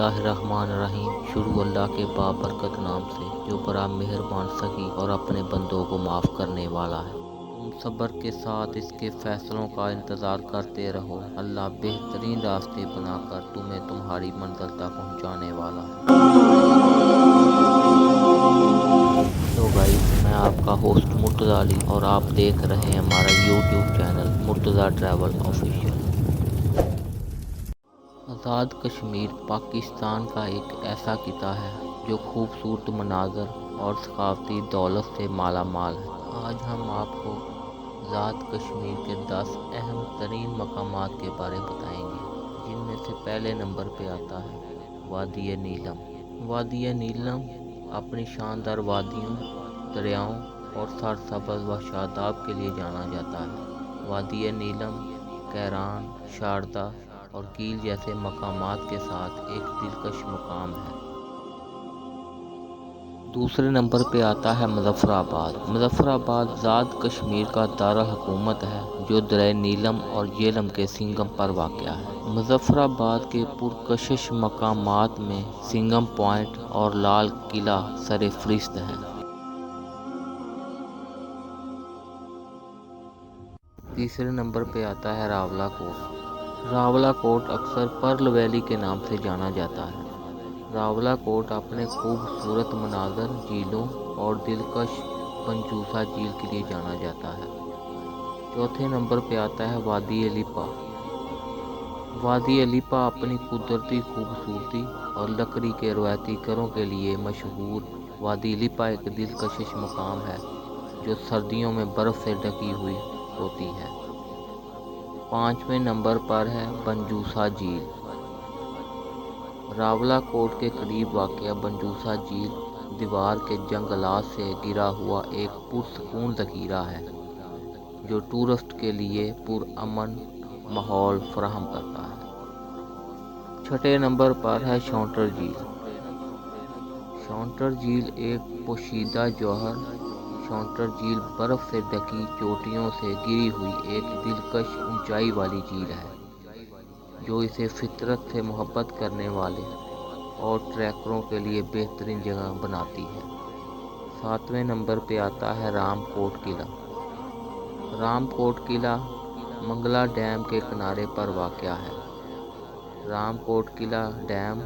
बिस्मिल्लाहिर्रहमानिर्रहीम। शुरू अल्लाह के बाबरकत नाम से जो बड़ा मेहरबान सखी और अपने बंदों को माफ़ करने वाला है। तुम सब्र के साथ इसके फैसलों का इंतज़ार करते रहो। अल्लाह बेहतरीन रास्ते बनाकर तुम्हें तुम्हारी मंजिल तक पहुंचाने वाला है। तो गाइस, मैं आपका होस्ट मुर्तज़ा अली और आप देख रहे हैं हमारा YouTube channel Murtaza travel official. Azad Kashmir Pakistan का एक ऐसा खिता है जो खूबसूरत मनाज़र और सकाफ़ती दौलत से माला माल है। आज हम आपको आज़ाद कश्मीर के 10 अहम तरीन मकामात के बारे में बताएंगे, जिनमें से पहले नंबर पे आता है वादी नीलम। वादी नीलम अपनी शानदार वादियों, दरियाओं और सरसब्ज़ व शादाब के लिए जाना जाता है। वादी नीलम कैरान, शारदा और कील जैसे मकामात के साथ एक दिलकश मकाम है। दूसरे नंबर पे आता है मुज़फ़्फ़राबाद। मुज़फ़्फ़राबाद आज़ाद कश्मीर का दारुल हुकूमत है जो दरिया नीलम और झेलम के संगम पर वाक़या है। मुज़फ़्फ़राबाद के पुरकशिश मकामात में सिंघम पॉइंट और लाल किला सरे फ़हरिस्त हैं। तीसरे नंबर पे आता है रावलाकोट। रावलाकोट अक्सर पर्ल वैली के नाम से जाना जाता है। रावलाकोट अपने खूबसूरत मनाज़र, झीलों और दिलकश पंजूसा झील के लिए जाना जाता है। चौथे नंबर पे आता है वादी लिपा। वादी लिपा अपनी कुदरती खूबसूरती और लकड़ी के रवायती घरों के लिए मशहूर। वादी लिपा एक दिलकश मकाम है जो सर्दियों में बर्फ़ से ढकी हुई होती है। पाँचवें नंबर पर है पंजूसा झील। रावलाकोट के करीब वाक़या पंजूसा झील दीवार के जंगलात से घिरा हुआ एक पुरसकून ज़ख़ीरा है जो टूरिस्ट के लिए पुरअमन माहौल फराहम करता है। छठे नंबर पर है शौंटर झील। शौंटर झील एक पोशीदा जौहर। शौंटर झील बर्फ़ से ढकी चोटियों से घिरी हुई एक दिलकश ऊंचाई वाली झील है जो इसे फितरत से मोहब्बत करने वाले और ट्रैकरों के लिए बेहतरीन जगह बनाती है। सातवें नंबर पे आता है रामकोट किला। रामकोट किला मंगला डैम के किनारे पर वाक़या है। रामकोट किला डैम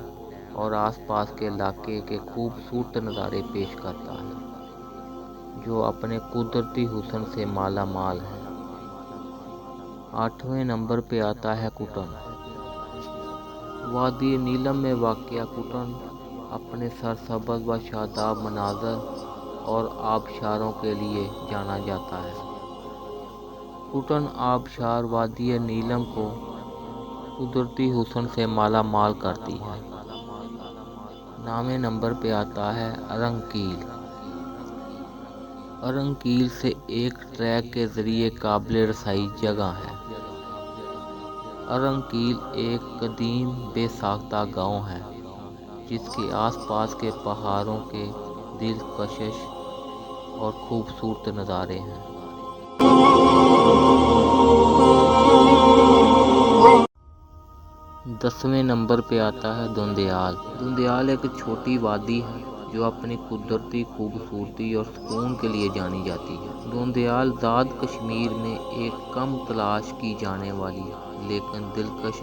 और आसपास के इलाके के खूबसूरत नज़ारे पेश करता है जो अपने कुदरती हुस्न से माला माल है। आठवें नंबर पे आता है कुटन। वादी नीलम में वाक़या कुटन अपने सरसब्ज़ व शादाब मनाज़र और आबशारों के लिए जाना जाता है। कुटन आबशार वादी नीलम को कुदरती हुस्न से माला माल करती है। 9वें नंबर पे आता है अरंगकील। अरंगकील से एक ट्रैक के ज़रिए काबिल रसाई जगह है। अरंगकील एक कदीम बेसाख्ता गांव है जिसके आसपास के पहाड़ों के दिलकश और खूबसूरत नज़ारे हैं। दसवें नंबर पे आता है दुंदयाल। दुंदयाल एक छोटी वादी है जो अपनी कुदरती खूबसूरती और सुकून के लिए जानी जाती है। दुंदयाल आज़ाद कश्मीर में एक कम तलाश की जाने वाली लेकिन दिलकश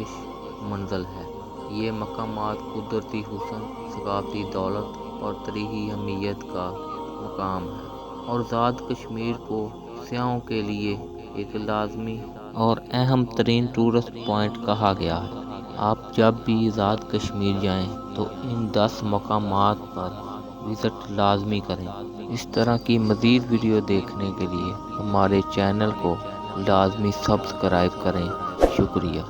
मंजिल है। ये मकामात कुदरती हुस्न, सकाफ़ती दौलत और तरीही अहमियत का मकाम है और आज़ाद कश्मीर को सयाहों के लिए एक लाजमी और अहम तरीन टूरिस्ट पॉइंट कहा गया है। आप जब भी आज़ाद कश्मीर जाएं तो इन 10 मकामात पर विज़िट लाजमी करें। इस तरह की मज़ीद वीडियो देखने के लिए हमारे चैनल को लाजमी सब्सक्राइब करें। शुक्रिया।